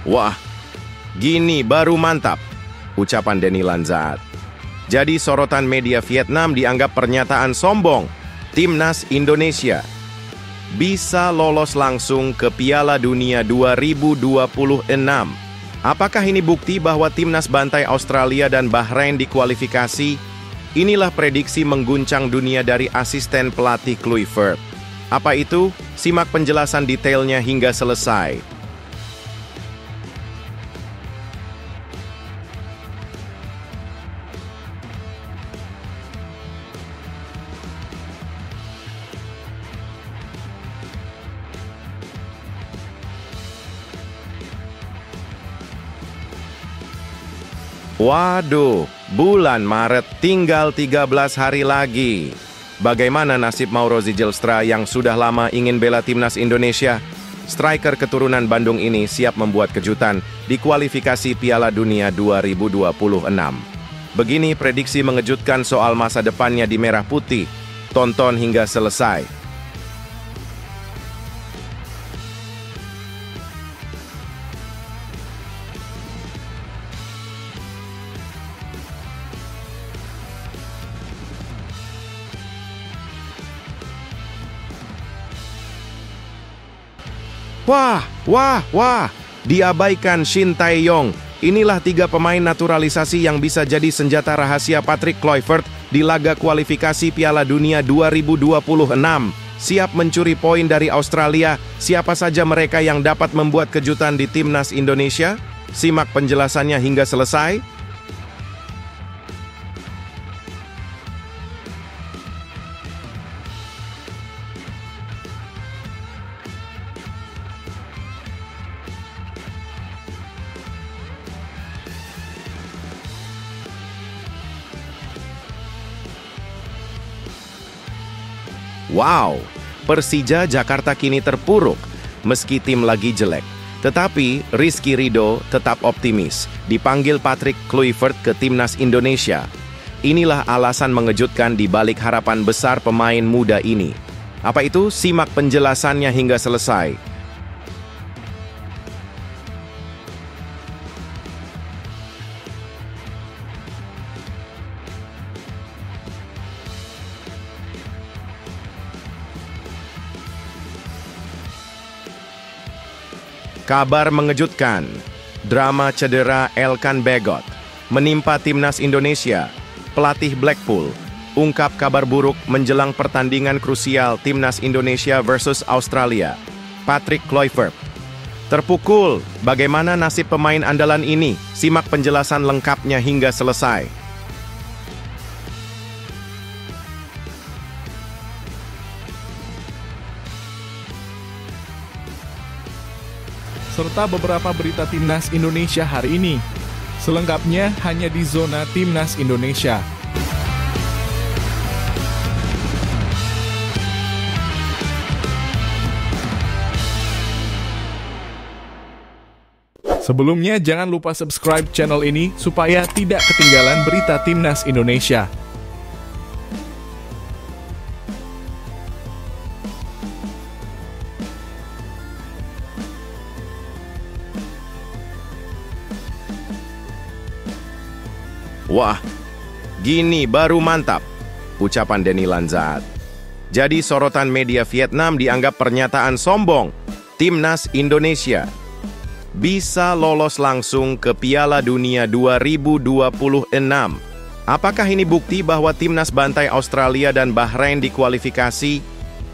Wah, gini baru mantap, ucapan Denny Lanzaat. Jadi sorotan media Vietnam dianggap pernyataan sombong. Timnas Indonesia bisa lolos langsung ke Piala Dunia 2026. Apakah ini bukti bahwa timnas bantai Australia dan Bahrain dikualifikasi? Inilah prediksi mengguncang dunia dari asisten pelatih Kluivert. Apa itu? Simak penjelasan detailnya hingga selesai. Waduh, bulan Maret tinggal 13 hari lagi. Bagaimana nasib Mauro Zijlstra yang sudah lama ingin bela timnas Indonesia? Striker keturunan Bandung ini siap membuat kejutan di kualifikasi Piala Dunia 2026. Begini prediksi mengejutkan soal masa depannya di Merah Putih. Tonton hingga selesai. Wah, diabaikan Shin Tae-yong. Inilah 3 pemain naturalisasi yang bisa jadi senjata rahasia Patrick Kluivert di laga kualifikasi Piala Dunia 2026. Siap mencuri poin dari Australia, siapa saja mereka yang dapat membuat kejutan di timnas Indonesia? Simak penjelasannya hingga selesai. Wow, Persija Jakarta kini terpuruk meski tim lagi jelek. Tetapi Rizky Ridho tetap optimis dipanggil Patrick Kluivert ke timnas Indonesia. Inilah alasan mengejutkan di balik harapan besar pemain muda ini. Apa itu? Simak penjelasannya hingga selesai. Kabar mengejutkan, drama cedera Elkan Bagot menimpa timnas Indonesia. Pelatih Blackpool ungkap kabar buruk menjelang pertandingan krusial timnas Indonesia versus Australia. Patrick Kluivert terpukul. Bagaimana nasib pemain andalan ini? Simak penjelasan lengkapnya hingga selesai. Serta beberapa berita timnas Indonesia hari ini. Selengkapnya hanya di Zona Timnas Indonesia. Sebelumnya jangan lupa subscribe channel ini supaya tidak ketinggalan berita timnas Indonesia. Wah, gini baru mantap, ucapan Denny Lanzaat. Jadi sorotan media Vietnam dianggap pernyataan sombong. Timnas Indonesia bisa lolos langsung ke Piala Dunia 2026. Apakah ini bukti bahwa timnas bantai Australia dan Bahrain dikualifikasi?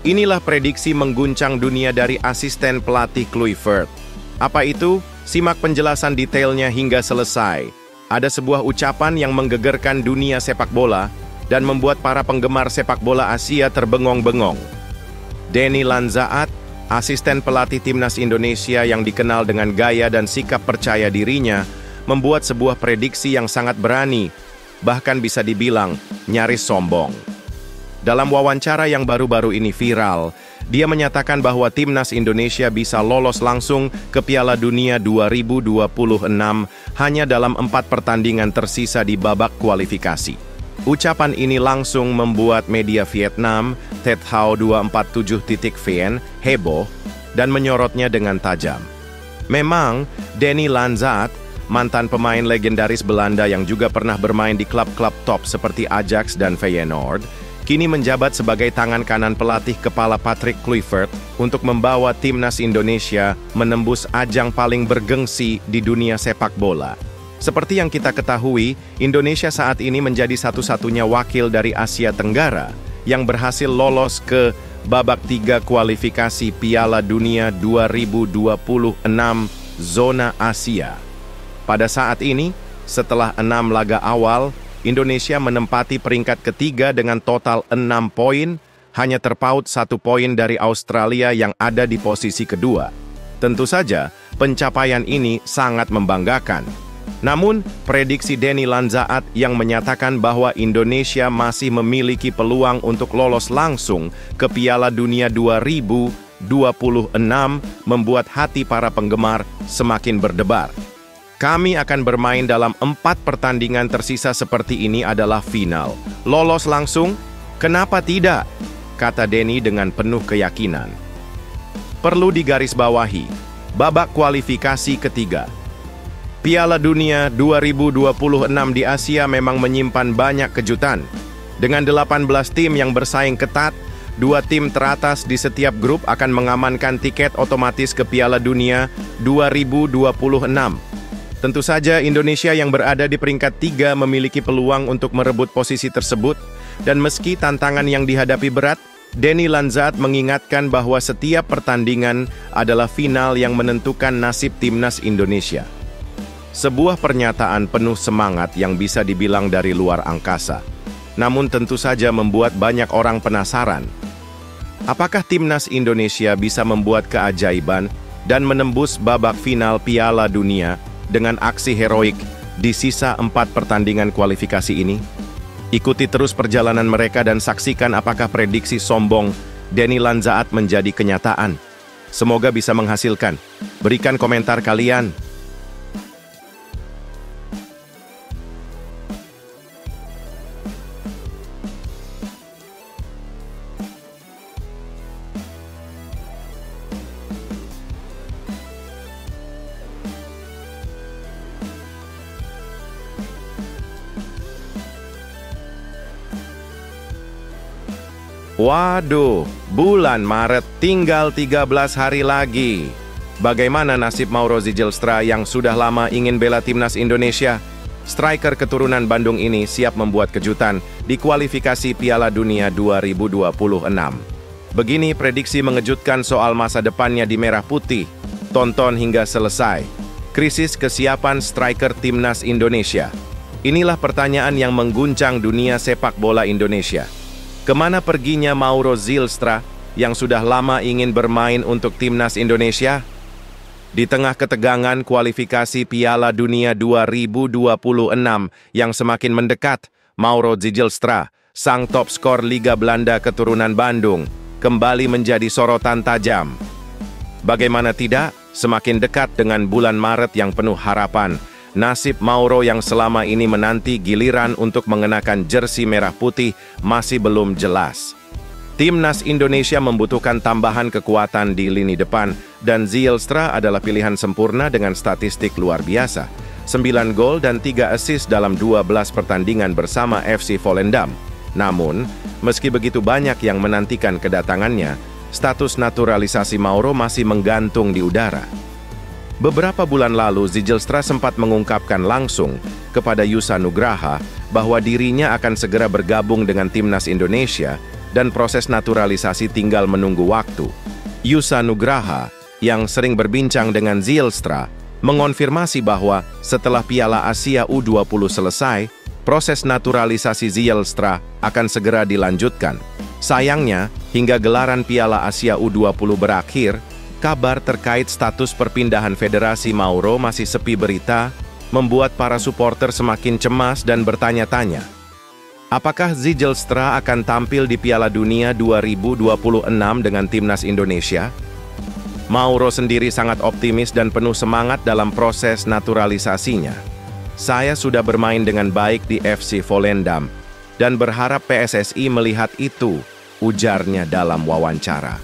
Inilah prediksi mengguncang dunia dari asisten pelatih Kluivert. Apa itu? Simak penjelasan detailnya hingga selesai. Ada sebuah ucapan yang menggegerkan dunia sepak bola dan membuat para penggemar sepak bola Asia terbengong-bengong. Denny Lanzaat, asisten pelatih timnas Indonesia yang dikenal dengan gaya dan sikap percaya dirinya, membuat sebuah prediksi yang sangat berani, bahkan bisa dibilang nyaris sombong. Dalam wawancara yang baru-baru ini viral, dia menyatakan bahwa timnas Indonesia bisa lolos langsung ke Piala Dunia 2026 hanya dalam 4 pertandingan tersisa di babak kualifikasi. Ucapan ini langsung membuat media Vietnam, Tet Hao 247.vn, heboh dan menyorotnya dengan tajam. Memang, Danny Lanzaat, mantan pemain legendaris Belanda yang juga pernah bermain di klub-klub top seperti Ajax dan Feyenoord, kini menjabat sebagai tangan kanan pelatih kepala Patrick Kluivert untuk membawa timnas Indonesia menembus ajang paling bergengsi di dunia sepak bola. Seperti yang kita ketahui, Indonesia saat ini menjadi satu-satunya wakil dari Asia Tenggara yang berhasil lolos ke babak 3 kualifikasi Piala Dunia 2026 zona Asia. Pada saat ini, setelah 6 laga awal, Indonesia menempati peringkat ketiga dengan total 6 poin, hanya terpaut 1 poin dari Australia yang ada di posisi kedua. Tentu saja, pencapaian ini sangat membanggakan. Namun, prediksi Danny Lanzaat yang menyatakan bahwa Indonesia masih memiliki peluang untuk lolos langsung ke Piala Dunia 2026 membuat hati para penggemar semakin berdebar. Kami akan bermain dalam 4 pertandingan tersisa seperti ini adalah final. Lolos langsung? Kenapa tidak? Kata Danny dengan penuh keyakinan. Perlu digarisbawahi, babak kualifikasi ketiga. Piala Dunia 2026 di Asia memang menyimpan banyak kejutan. Dengan 18 tim yang bersaing ketat, 2 tim teratas di setiap grup akan mengamankan tiket otomatis ke Piala Dunia 2026. Tentu saja Indonesia yang berada di peringkat 3 memiliki peluang untuk merebut posisi tersebut, dan meski tantangan yang dihadapi berat, Danny Lanzaat mengingatkan bahwa setiap pertandingan adalah final yang menentukan nasib timnas Indonesia. Sebuah pernyataan penuh semangat yang bisa dibilang dari luar angkasa, namun tentu saja membuat banyak orang penasaran. Apakah timnas Indonesia bisa membuat keajaiban dan menembus babak final Piala Dunia dengan aksi heroik di sisa 4 pertandingan kualifikasi ini? Ikuti terus perjalanan mereka dan saksikan apakah prediksi sombong Danny Lanzaat menjadi kenyataan. Semoga bisa menghasilkan. Berikan komentar kalian. Waduh, bulan Maret tinggal 13 hari lagi. Bagaimana nasib Mauro Zijlstra yang sudah lama ingin bela timnas Indonesia? Striker keturunan Bandung ini siap membuat kejutan di kualifikasi Piala Dunia 2026. Begini prediksi mengejutkan soal masa depannya di Merah Putih. Tonton hingga selesai. Krisis kesiapan striker timnas Indonesia. Inilah pertanyaan yang mengguncang dunia sepak bola Indonesia. Kemana perginya Mauro Zijlstra yang sudah lama ingin bermain untuk timnas Indonesia? Di tengah ketegangan kualifikasi Piala Dunia 2026 yang semakin mendekat, Mauro Zijlstra, sang top skor Liga Belanda keturunan Bandung, kembali menjadi sorotan tajam. Bagaimana tidak, semakin dekat dengan bulan Maret yang penuh harapan, nasib Mauro yang selama ini menanti giliran untuk mengenakan jersei merah putih masih belum jelas. Timnas Indonesia membutuhkan tambahan kekuatan di lini depan, dan Zijlstra adalah pilihan sempurna dengan statistik luar biasa. 9 gol dan 3 assist dalam 12 pertandingan bersama FC Volendam. Namun, meski begitu banyak yang menantikan kedatangannya, status naturalisasi Mauro masih menggantung di udara. Beberapa bulan lalu, Zijlstra sempat mengungkapkan langsung kepada Yusa Nugraha bahwa dirinya akan segera bergabung dengan timnas Indonesia dan proses naturalisasi tinggal menunggu waktu. Yusa Nugraha, yang sering berbincang dengan Zijlstra, mengonfirmasi bahwa setelah Piala Asia U20 selesai, proses naturalisasi Zijlstra akan segera dilanjutkan. Sayangnya, hingga gelaran Piala Asia U20 berakhir, kabar terkait status perpindahan federasi Mauro masih sepi berita, membuat para supporter semakin cemas dan bertanya-tanya. Apakah Zijlstra akan tampil di Piala Dunia 2026 dengan timnas Indonesia? Mauro sendiri sangat optimis dan penuh semangat dalam proses naturalisasinya. Saya sudah bermain dengan baik di FC Volendam dan berharap PSSI melihat itu, ujarnya dalam wawancara.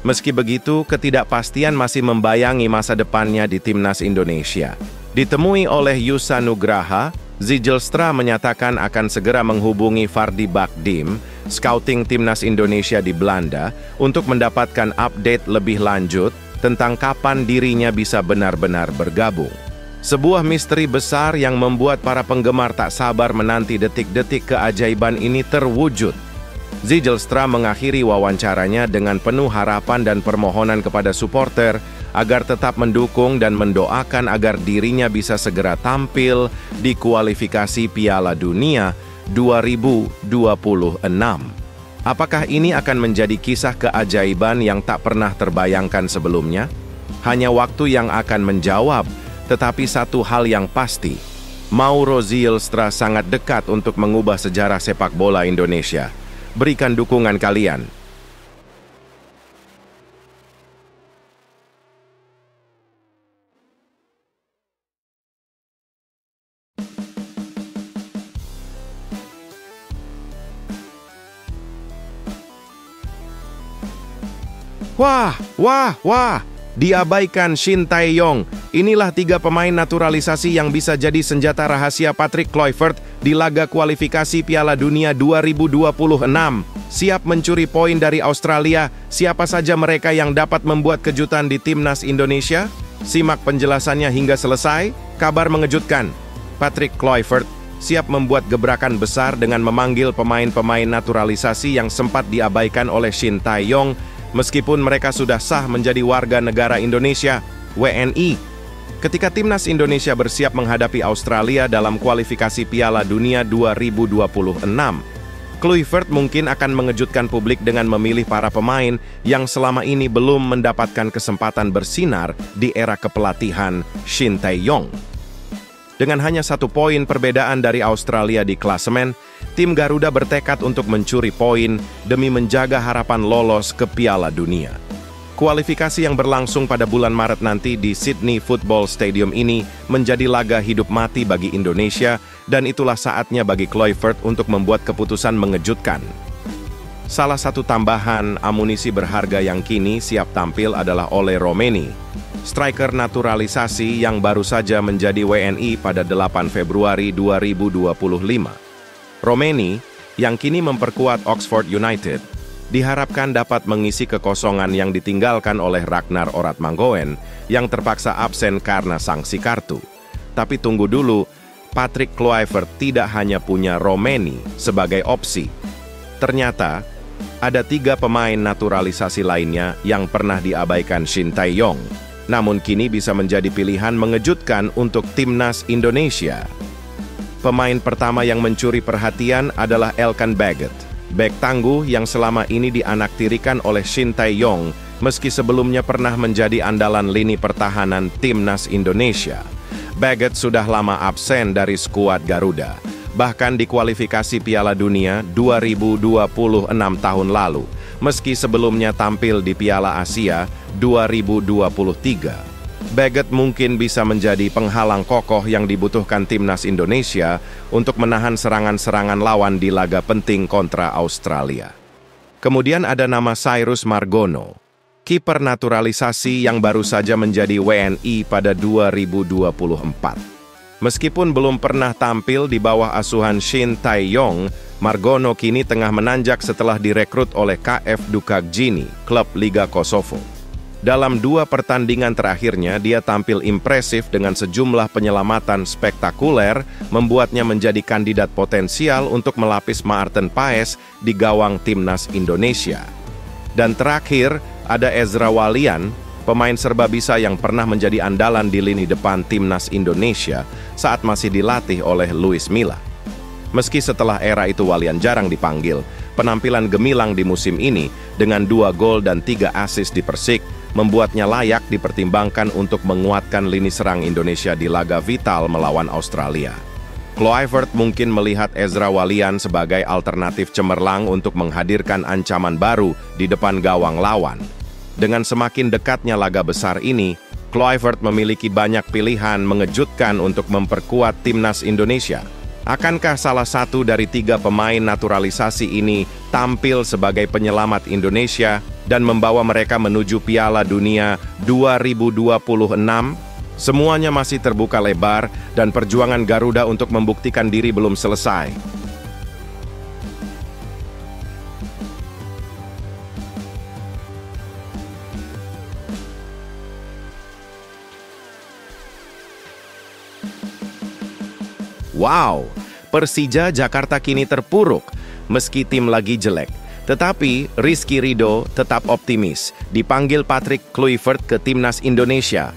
Meski begitu, ketidakpastian masih membayangi masa depannya di timnas Indonesia. Ditemui oleh Yusa Nugraha, Zijlstra menyatakan akan segera menghubungi Vardy Bakdim, scouting timnas Indonesia di Belanda, untuk mendapatkan update lebih lanjut tentang kapan dirinya bisa benar-benar bergabung. Sebuah misteri besar yang membuat para penggemar tak sabar menanti detik-detik keajaiban ini terwujud. Zijlstra mengakhiri wawancaranya dengan penuh harapan dan permohonan kepada supporter agar tetap mendukung dan mendoakan agar dirinya bisa segera tampil di kualifikasi Piala Dunia 2026. Apakah ini akan menjadi kisah keajaiban yang tak pernah terbayangkan sebelumnya? Hanya waktu yang akan menjawab. Tetapi satu hal yang pasti, Mauro Zijlstra sangat dekat untuk mengubah sejarah sepak bola Indonesia. Berikan dukungan kalian. Wah! Diabaikan Shin Tae-yong. Inilah 3 pemain naturalisasi yang bisa jadi senjata rahasia Patrick Kluivert di laga kualifikasi Piala Dunia 2026. Siap mencuri poin dari Australia, siapa saja mereka yang dapat membuat kejutan di timnas Indonesia? Simak penjelasannya hingga selesai. Kabar mengejutkan. Patrick Kluivert siap membuat gebrakan besar dengan memanggil pemain-pemain naturalisasi yang sempat diabaikan oleh Shin Tae-yong meskipun mereka sudah sah menjadi warga negara Indonesia, WNI. Ketika timnas Indonesia bersiap menghadapi Australia dalam kualifikasi Piala Dunia 2026, Kluivert mungkin akan mengejutkan publik dengan memilih para pemain yang selama ini belum mendapatkan kesempatan bersinar di era kepelatihan Shin Tae-yong. Dengan hanya 1 poin perbedaan dari Australia di klasemen, tim Garuda bertekad untuk mencuri poin demi menjaga harapan lolos ke Piala Dunia. Kualifikasi yang berlangsung pada bulan Maret nanti di Sydney Football Stadium ini menjadi laga hidup mati bagi Indonesia, dan itulah saatnya bagi Kluivert untuk membuat keputusan mengejutkan. Salah satu tambahan amunisi berharga yang kini siap tampil adalah Ole Romeni, striker naturalisasi yang baru saja menjadi WNI pada 8 Februari 2025. Romeni, yang kini memperkuat Oxford United, diharapkan dapat mengisi kekosongan yang ditinggalkan oleh Ragnar Oratmangoen yang terpaksa absen karena sanksi kartu. Tapi tunggu dulu, Patrick Kluivert tidak hanya punya Romeni sebagai opsi. Ternyata, ada 3 pemain naturalisasi lainnya yang pernah diabaikan Shin Tae-yong, namun kini bisa menjadi pilihan mengejutkan untuk timnas Indonesia. Pemain pertama yang mencuri perhatian adalah Elkan Baggett, bek tangguh yang selama ini dianaktirikan oleh Shin Tae-yong meski sebelumnya pernah menjadi andalan lini pertahanan timnas Indonesia. Baggett sudah lama absen dari skuad Garuda, bahkan di kualifikasi Piala Dunia 2026 tahun lalu, meski sebelumnya tampil di Piala Asia 2023. Baggett mungkin bisa menjadi penghalang kokoh yang dibutuhkan timnas Indonesia untuk menahan serangan-serangan lawan di laga penting kontra Australia. Kemudian ada nama Cyrus Margono, kiper naturalisasi yang baru saja menjadi WNI pada 2024. Meskipun belum pernah tampil di bawah asuhan Shin Tae-yong, Margono kini tengah menanjak setelah direkrut oleh KF Dukakjini, klub Liga Kosovo. Dalam 2 pertandingan terakhirnya, dia tampil impresif dengan sejumlah penyelamatan spektakuler, membuatnya menjadi kandidat potensial untuk melapis Maarten Paes di gawang timnas Indonesia. Dan terakhir, ada Ezra Walian, pemain serba bisa yang pernah menjadi andalan di lini depan timnas Indonesia saat masih dilatih oleh Luis Milla. Meski setelah era itu Walian jarang dipanggil, penampilan gemilang di musim ini dengan 2 gol dan 3 assist di Persik membuatnya layak dipertimbangkan untuk menguatkan lini serang Indonesia di laga vital melawan Australia. Kluivert mungkin melihat Ezra Walian sebagai alternatif cemerlang untuk menghadirkan ancaman baru di depan gawang lawan. Dengan semakin dekatnya laga besar ini, Kluivert memiliki banyak pilihan mengejutkan untuk memperkuat timnas Indonesia. Akankah salah satu dari 3 pemain naturalisasi ini tampil sebagai penyelamat Indonesia? dan membawa mereka menuju Piala Dunia 2026? Semuanya masih terbuka lebar dan perjuangan Garuda untuk membuktikan diri belum selesai. Wow, Persija Jakarta kini terpuruk meski tim lagi jelek. Tetapi Rizky Ridho tetap optimis, dipanggil Patrick Kluivert ke Timnas Indonesia.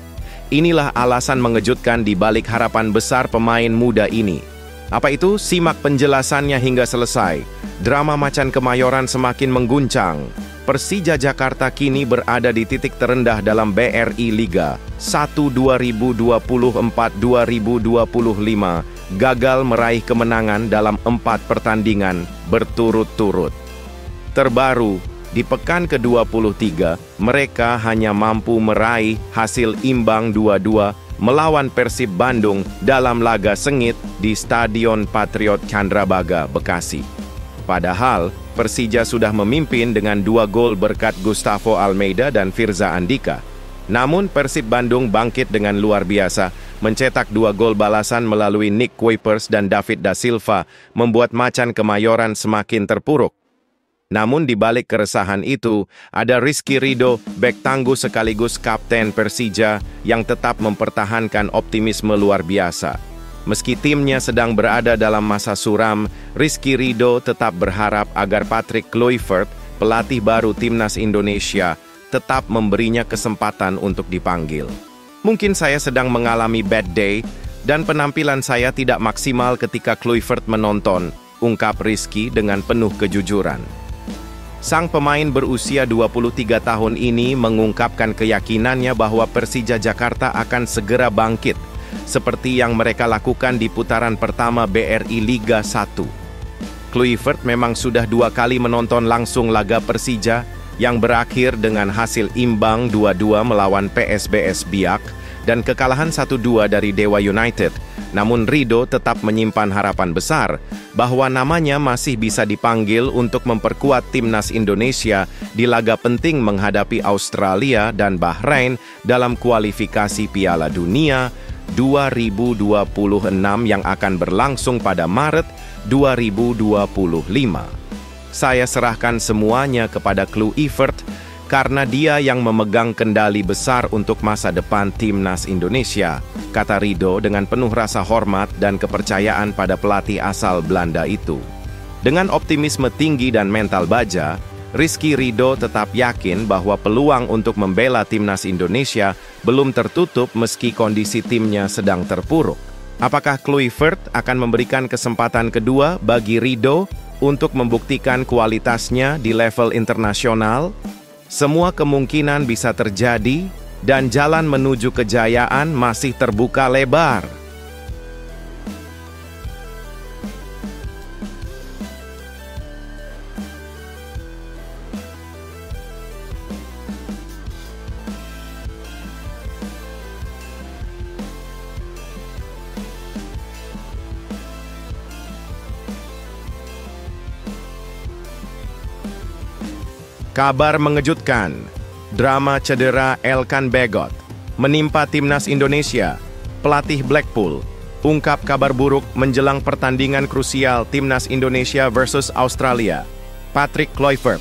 Inilah alasan mengejutkan di balik harapan besar pemain muda ini. Apa itu? Simak penjelasannya hingga selesai. Drama Macan Kemayoran semakin mengguncang. Persija Jakarta kini berada di titik terendah dalam BRI Liga 1 2024-2025, gagal meraih kemenangan dalam 4 pertandingan berturut-turut. Terbaru, di pekan ke-23, mereka hanya mampu meraih hasil imbang 2-2 melawan Persib Bandung dalam laga sengit di Stadion Patriot Candrabaga, Bekasi. Padahal, Persija sudah memimpin dengan 2 gol berkat Gustavo Almeida dan Firza Andika. Namun Persib Bandung bangkit dengan luar biasa, mencetak 2 gol balasan melalui Nick Kuipers dan David da Silva, membuat Macan Kemayoran semakin terpuruk. Namun di balik keresahan itu, ada Rizky Ridho, bek tangguh sekaligus kapten Persija, yang tetap mempertahankan optimisme luar biasa. Meski timnya sedang berada dalam masa suram, Rizky Ridho tetap berharap agar Patrick Kluivert, pelatih baru Timnas Indonesia, tetap memberinya kesempatan untuk dipanggil. Mungkin saya sedang mengalami bad day, dan penampilan saya tidak maksimal ketika Kluivert menonton, ungkap Rizky dengan penuh kejujuran. Sang pemain berusia 23 tahun ini mengungkapkan keyakinannya bahwa Persija Jakarta akan segera bangkit, seperti yang mereka lakukan di putaran pertama BRI Liga 1. Kluivert memang sudah 2 kali menonton langsung laga Persija, yang berakhir dengan hasil imbang 2-2 melawan PSBS Biak dan kekalahan 1-2 dari Dewa United. Namun Ridho tetap menyimpan harapan besar bahwa namanya masih bisa dipanggil untuk memperkuat Timnas Indonesia di laga penting menghadapi Australia dan Bahrain dalam kualifikasi Piala Dunia 2026 yang akan berlangsung pada Maret 2025. Saya serahkan semuanya kepada Kluivert karena dia yang memegang kendali besar untuk masa depan Timnas Indonesia, kata Ridho dengan penuh rasa hormat dan kepercayaan pada pelatih asal Belanda itu. Dengan optimisme tinggi dan mental baja, Rizky Ridho tetap yakin bahwa peluang untuk membela Timnas Indonesia belum tertutup meski kondisi timnya sedang terpuruk. Apakah Kluivert akan memberikan kesempatan kedua bagi Ridho untuk membuktikan kualitasnya di level internasional? Semua kemungkinan bisa terjadi dan jalan menuju kejayaan masih terbuka lebar. Kabar mengejutkan, drama cedera Elkan Bagot menimpa Timnas Indonesia. Pelatih Blackpool ungkap kabar buruk menjelang pertandingan krusial Timnas Indonesia versus Australia. Patrick Kluivert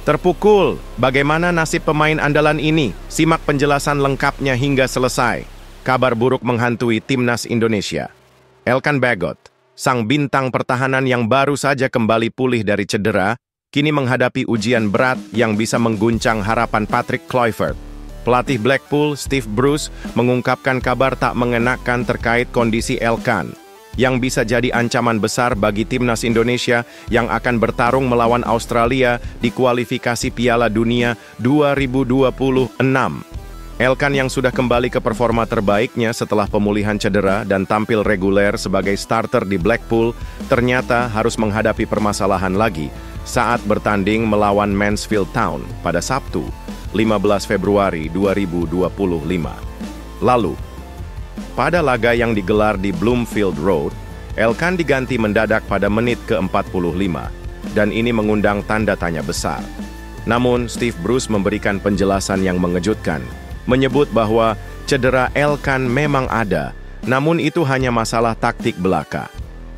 terpukul. Bagaimana nasib pemain andalan ini? Simak penjelasan lengkapnya hingga selesai. Kabar buruk menghantui Timnas Indonesia. Elkan Bagot, sang bintang pertahanan yang baru saja kembali pulih dari cedera, kini menghadapi ujian berat yang bisa mengguncang harapan Patrick Kluivert. Pelatih Blackpool, Steve Bruce, mengungkapkan kabar tak mengenakan terkait kondisi Elkan, yang bisa jadi ancaman besar bagi Timnas Indonesia yang akan bertarung melawan Australia di kualifikasi Piala Dunia 2026. Elkan yang sudah kembali ke performa terbaiknya setelah pemulihan cedera dan tampil reguler sebagai starter di Blackpool, ternyata harus menghadapi permasalahan lagi saat bertanding melawan Mansfield Town pada Sabtu, 15 Februari 2025. Lalu, pada laga yang digelar di Bloomfield Road, Elkan diganti mendadak pada menit ke-45, dan ini mengundang tanda tanya besar. Namun, Steve Bruce memberikan penjelasan yang mengejutkan, menyebut bahwa cedera Elkan memang ada, namun itu hanya masalah taktik belaka.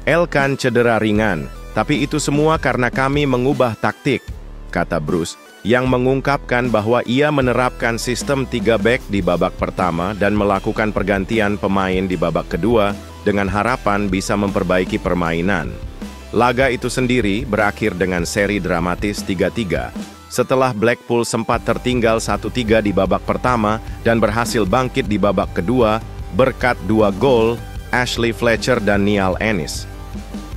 Elkan cedera ringan, tapi itu semua karena kami mengubah taktik, kata Bruce, yang mengungkapkan bahwa ia menerapkan sistem 3 back di babak pertama dan melakukan pergantian pemain di babak kedua dengan harapan bisa memperbaiki permainan. Laga itu sendiri berakhir dengan seri dramatis 3-3. Setelah Blackpool sempat tertinggal 1-3 di babak pertama dan berhasil bangkit di babak kedua berkat 2 gol Ashley Fletcher dan Niall Ennis.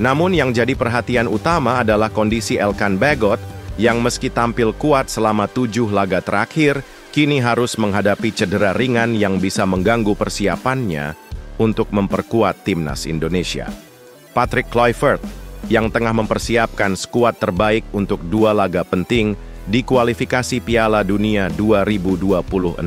Namun yang jadi perhatian utama adalah kondisi Elkan Bagot yang meski tampil kuat selama 7 laga terakhir, kini harus menghadapi cedera ringan yang bisa mengganggu persiapannya untuk memperkuat timnas Indonesia. Patrick Kluivert yang tengah mempersiapkan skuad terbaik untuk 2 laga penting di kualifikasi Piala Dunia 2026,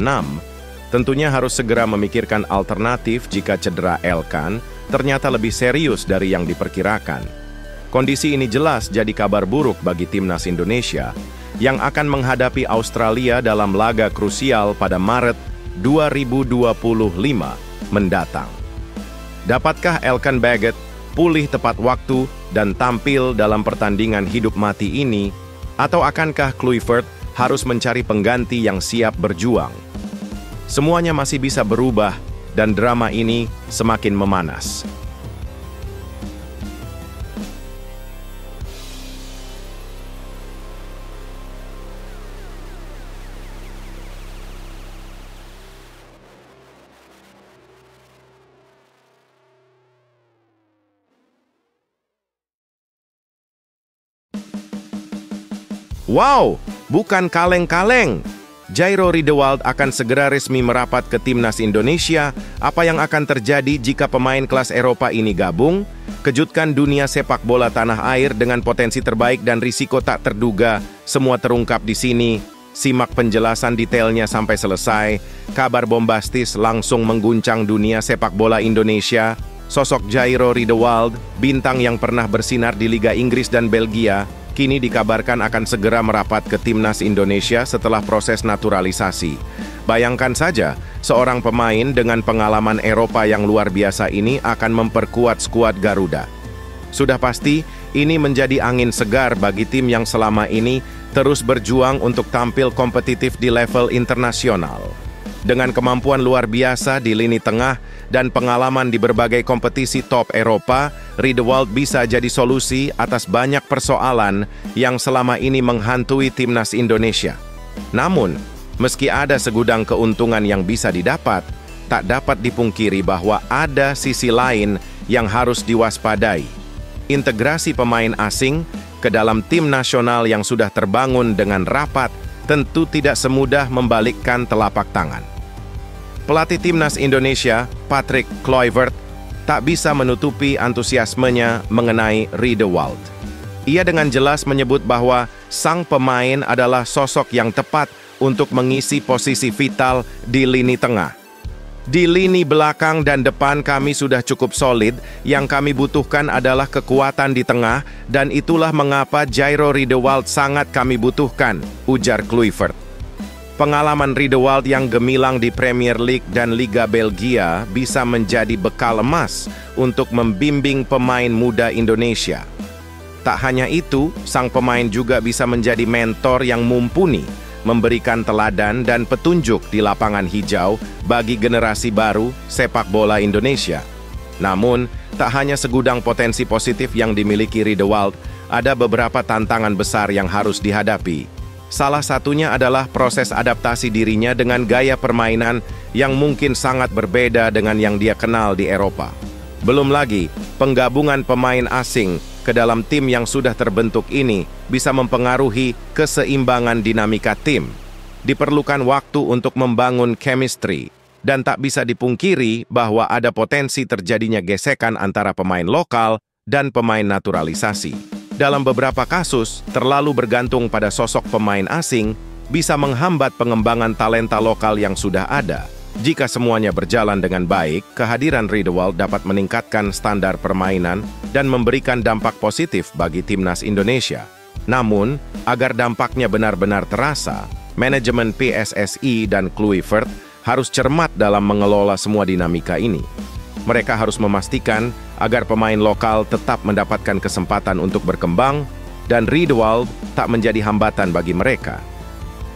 tentunya harus segera memikirkan alternatif jika cedera Elkan ternyata lebih serius dari yang diperkirakan. Kondisi ini jelas jadi kabar buruk bagi timnas Indonesia yang akan menghadapi Australia dalam laga krusial pada Maret 2025 mendatang. Dapatkah Elkan Bagot pulih tepat waktu dan tampil dalam pertandingan hidup mati ini, atau akankah Kluivert harus mencari pengganti yang siap berjuang? Semuanya masih bisa berubah dan drama ini semakin memanas. Wow, bukan kaleng-kaleng. Jairo Riedewald akan segera resmi merapat ke timnas Indonesia. Apa yang akan terjadi jika pemain kelas Eropa ini gabung? Kejutkan dunia sepak bola tanah air dengan potensi terbaik dan risiko tak terduga. Semua terungkap di sini. Simak penjelasan detailnya sampai selesai. Kabar bombastis langsung mengguncang dunia sepak bola Indonesia. Sosok Jairo Riedewald, bintang yang pernah bersinar di Liga Inggris dan Belgia, kini dikabarkan akan segera merapat ke timnas Indonesia setelah proses naturalisasi. Bayangkan saja, seorang pemain dengan pengalaman Eropa yang luar biasa ini akan memperkuat skuad Garuda. Sudah pasti, ini menjadi angin segar bagi tim yang selama ini terus berjuang untuk tampil kompetitif di level internasional. Dengan kemampuan luar biasa di lini tengah dan pengalaman di berbagai kompetisi top Eropa, Riedewald bisa jadi solusi atas banyak persoalan yang selama ini menghantui timnas Indonesia. Namun, meski ada segudang keuntungan yang bisa didapat, tak dapat dipungkiri bahwa ada sisi lain yang harus diwaspadai. Integrasi pemain asing ke dalam tim nasional yang sudah terbangun dengan rapat tentu tidak semudah membalikkan telapak tangan. Pelatih timnas Indonesia, Patrick Kluivert, tak bisa menutupi antusiasmenya mengenai Riedewald. Ia dengan jelas menyebut bahwa sang pemain adalah sosok yang tepat untuk mengisi posisi vital di lini tengah. Di lini belakang dan depan kami sudah cukup solid, yang kami butuhkan adalah kekuatan di tengah, dan itulah mengapa Jairo Riedewald sangat kami butuhkan, ujar Kluivert. Pengalaman Riedewald yang gemilang di Premier League dan Liga Belgia bisa menjadi bekal emas untuk membimbing pemain muda Indonesia. Tak hanya itu, sang pemain juga bisa menjadi mentor yang mumpuni, memberikan teladan dan petunjuk di lapangan hijau bagi generasi baru sepak bola Indonesia. Namun, tak hanya segudang potensi positif yang dimiliki Riedewald, ada beberapa tantangan besar yang harus dihadapi. Salah satunya adalah proses adaptasi dirinya dengan gaya permainan yang mungkin sangat berbeda dengan yang dia kenal di Eropa. Belum lagi, penggabungan pemain asing ke dalam tim yang sudah terbentuk ini bisa mempengaruhi keseimbangan dinamika tim. Diperlukan waktu untuk membangun chemistry, dan tak bisa dipungkiri bahwa ada potensi terjadinya gesekan antara pemain lokal dan pemain naturalisasi. Dalam beberapa kasus, terlalu bergantung pada sosok pemain asing bisa menghambat pengembangan talenta lokal yang sudah ada. Jika semuanya berjalan dengan baik, kehadiran Riedewald dapat meningkatkan standar permainan dan memberikan dampak positif bagi timnas Indonesia. Namun, agar dampaknya benar-benar terasa, manajemen PSSI dan Kluivert harus cermat dalam mengelola semua dinamika ini. Mereka harus memastikan agar pemain lokal tetap mendapatkan kesempatan untuk berkembang dan Riedewald tak menjadi hambatan bagi mereka.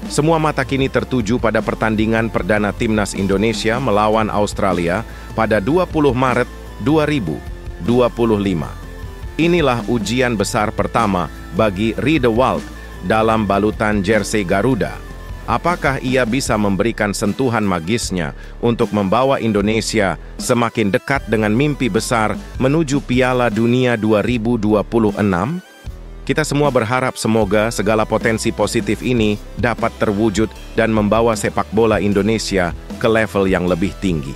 Semua mata kini tertuju pada pertandingan perdana Timnas Indonesia melawan Australia pada 20 Maret 2025. Inilah ujian besar pertama bagi Riedewald dalam balutan jersey Garuda. Apakah ia bisa memberikan sentuhan magisnya untuk membawa Indonesia semakin dekat dengan mimpi besar menuju Piala Dunia 2026? Kita semua berharap semoga segala potensi positif ini dapat terwujud dan membawa sepak bola Indonesia ke level yang lebih tinggi.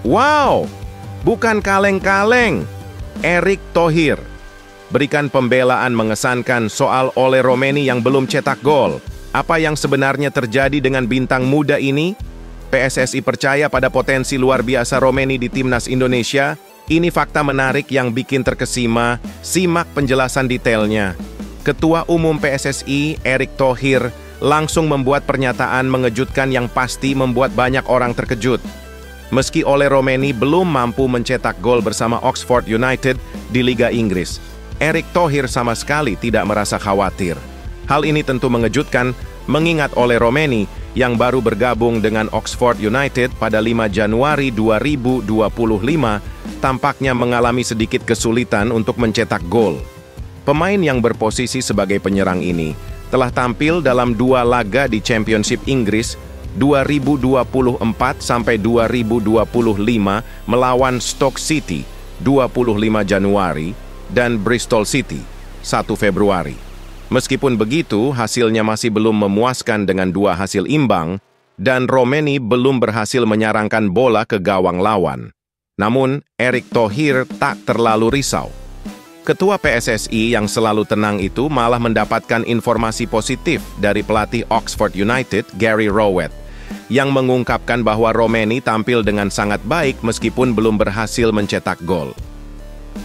Wow, bukan kaleng-kaleng. Erick Thohir berikan pembelaan mengesankan soal Ole Romeni yang belum cetak gol. Apa yang sebenarnya terjadi dengan bintang muda ini? PSSI percaya pada potensi luar biasa Romeni di Timnas Indonesia. Ini fakta menarik yang bikin terkesima. Simak penjelasan detailnya. Ketua Umum PSSI, Erick Thohir, langsung membuat pernyataan mengejutkan yang pasti membuat banyak orang terkejut. Meski Ole Romeni belum mampu mencetak gol bersama Oxford United di Liga Inggris, Erick Thohir sama sekali tidak merasa khawatir. Hal ini tentu mengejutkan, mengingat Ole Romeni yang baru bergabung dengan Oxford United pada 5 Januari 2025 tampaknya mengalami sedikit kesulitan untuk mencetak gol. Pemain yang berposisi sebagai penyerang ini telah tampil dalam 2 laga di Championship Inggris 2024 sampai 2025 melawan Stoke City 25 Januari dan Bristol City 1 Februari. Meskipun begitu, hasilnya masih belum memuaskan dengan 2 hasil imbang dan Romeni belum berhasil menyarangkan bola ke gawang lawan. Namun, Erick Thohir tak terlalu risau. Ketua PSSI yang selalu tenang itu malah mendapatkan informasi positif dari pelatih Oxford United, Gary Rowett, yang mengungkapkan bahwa Romeni tampil dengan sangat baik meskipun belum berhasil mencetak gol.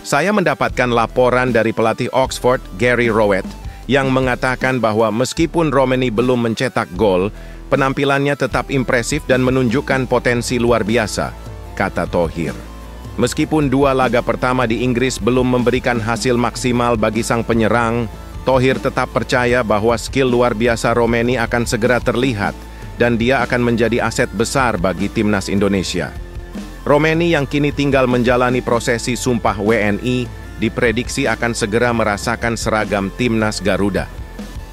Saya mendapatkan laporan dari pelatih Oxford, Gary Rowett, yang mengatakan bahwa meskipun Romeni belum mencetak gol, penampilannya tetap impresif dan menunjukkan potensi luar biasa, kata Thohir. Meskipun 2 laga pertama di Inggris belum memberikan hasil maksimal bagi sang penyerang, Thohir tetap percaya bahwa skill luar biasa Romeni akan segera terlihat dan dia akan menjadi aset besar bagi Timnas Indonesia. Romeni yang kini tinggal menjalani prosesi sumpah WNI diprediksi akan segera merasakan seragam Timnas Garuda.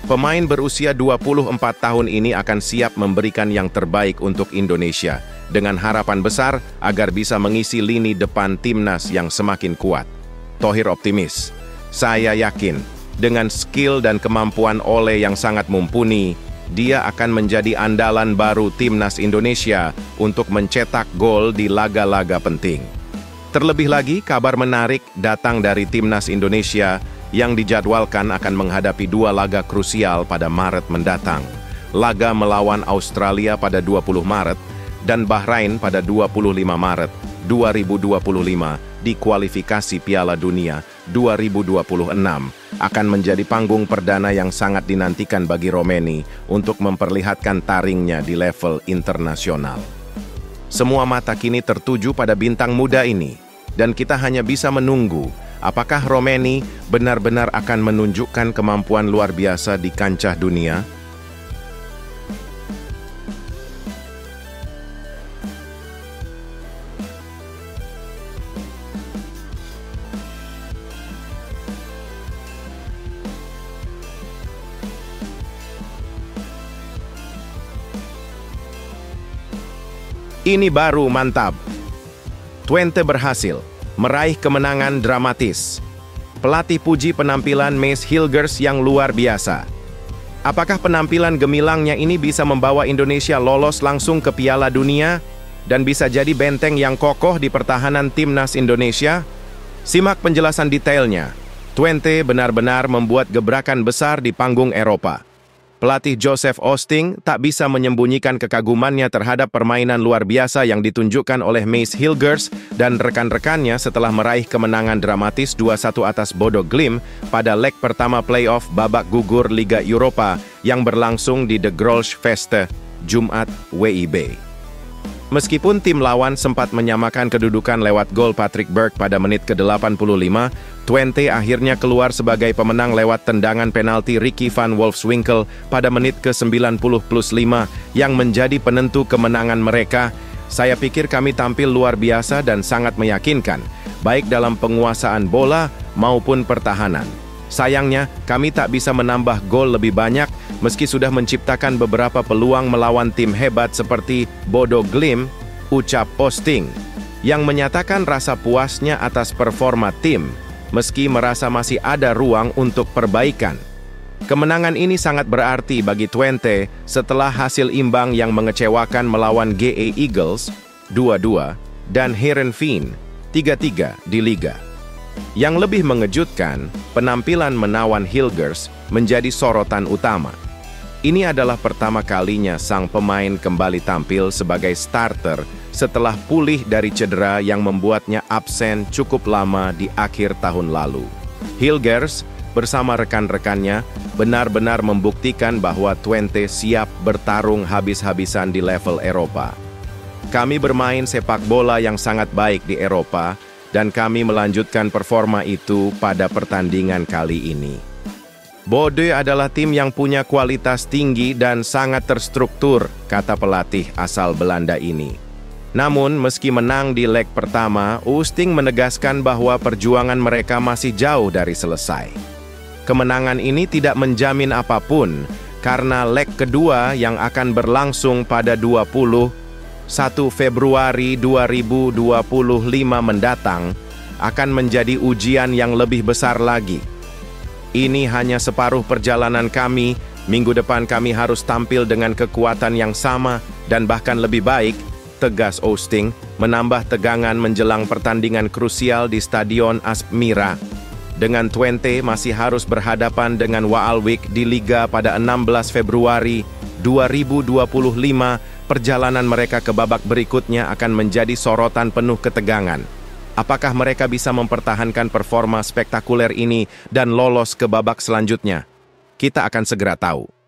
Pemain berusia 24 tahun ini akan siap memberikan yang terbaik untuk Indonesia dengan harapan besar agar bisa mengisi lini depan Timnas yang semakin kuat. Thohir optimis. Saya yakin dengan skill dan kemampuan Ole yang sangat mumpuni, dia akan menjadi andalan baru Timnas Indonesia untuk mencetak gol di laga-laga penting. Terlebih lagi, kabar menarik datang dari Timnas Indonesia yang dijadwalkan akan menghadapi 2 laga krusial pada Maret mendatang. Laga melawan Australia pada 20 Maret dan Bahrain pada 25 Maret 2025 di kualifikasi Piala Dunia 2026 akan menjadi panggung perdana yang sangat dinantikan bagi Romeni untuk memperlihatkan taringnya di level internasional. Semua mata kini tertuju pada bintang muda ini, dan kita hanya bisa menunggu apakah Romeni benar-benar akan menunjukkan kemampuan luar biasa di kancah dunia. Ini baru mantap. Twente berhasil meraih kemenangan dramatis. Pelatih puji penampilan Mace Hilgers yang luar biasa. Apakah penampilan gemilangnya ini bisa membawa Indonesia lolos langsung ke Piala Dunia dan bisa jadi benteng yang kokoh di pertahanan Timnas Indonesia? Simak penjelasan detailnya. Twente benar-benar membuat gebrakan besar di panggung Eropa. Pelatih Joseph Osting tak bisa menyembunyikan kekagumannya terhadap permainan luar biasa yang ditunjukkan oleh Mace Hilgers dan rekan-rekannya setelah meraih kemenangan dramatis 2-1 atas Bodo Glimt pada leg pertama playoff babak gugur Liga Eropa yang berlangsung di De Grolschfeste, Jumat WIB. Meskipun tim lawan sempat menyamakan kedudukan lewat gol Patrick Berg pada menit ke-85, Twente akhirnya keluar sebagai pemenang lewat tendangan penalti Ricky van Wolfswinkel pada menit ke-90+5 yang menjadi penentu kemenangan mereka. Saya pikir kami tampil luar biasa dan sangat meyakinkan, baik dalam penguasaan bola maupun pertahanan. Sayangnya, kami tak bisa menambah gol lebih banyak meski sudah menciptakan beberapa peluang melawan tim hebat seperti Bodo Glimt, ucap Osting, yang menyatakan rasa puasnya atas performa tim, meski merasa masih ada ruang untuk perbaikan. Kemenangan ini sangat berarti bagi Twente setelah hasil imbang yang mengecewakan melawan GE Eagles 2-2 dan Heerenveen 3-3 di Liga. Yang lebih mengejutkan, penampilan menawan Hilgers menjadi sorotan utama. Ini adalah pertama kalinya sang pemain kembali tampil sebagai starter setelah pulih dari cedera yang membuatnya absen cukup lama di akhir tahun lalu. Hilgers bersama rekan-rekannya benar-benar membuktikan bahwa Twente siap bertarung habis-habisan di level Eropa. Kami bermain sepak bola yang sangat baik di Eropa, dan kami melanjutkan performa itu pada pertandingan kali ini. Bodo adalah tim yang punya kualitas tinggi dan sangat terstruktur, kata pelatih asal Belanda ini. Namun, meski menang di leg pertama, Osting menegaskan bahwa perjuangan mereka masih jauh dari selesai. Kemenangan ini tidak menjamin apapun, karena leg kedua yang akan berlangsung pada 21 Februari 2025 mendatang akan menjadi ujian yang lebih besar lagi. Ini hanya separuh perjalanan kami. Minggu depan kami harus tampil dengan kekuatan yang sama dan bahkan lebih baik, tegas Osting, menambah tegangan menjelang pertandingan krusial di Stadion Aspmira. Dengan Twente masih harus berhadapan dengan Waalwijk di Liga pada 16 Februari 2025, perjalanan mereka ke babak berikutnya akan menjadi sorotan penuh ketegangan. Apakah mereka bisa mempertahankan performa spektakuler ini dan lolos ke babak selanjutnya? Kita akan segera tahu.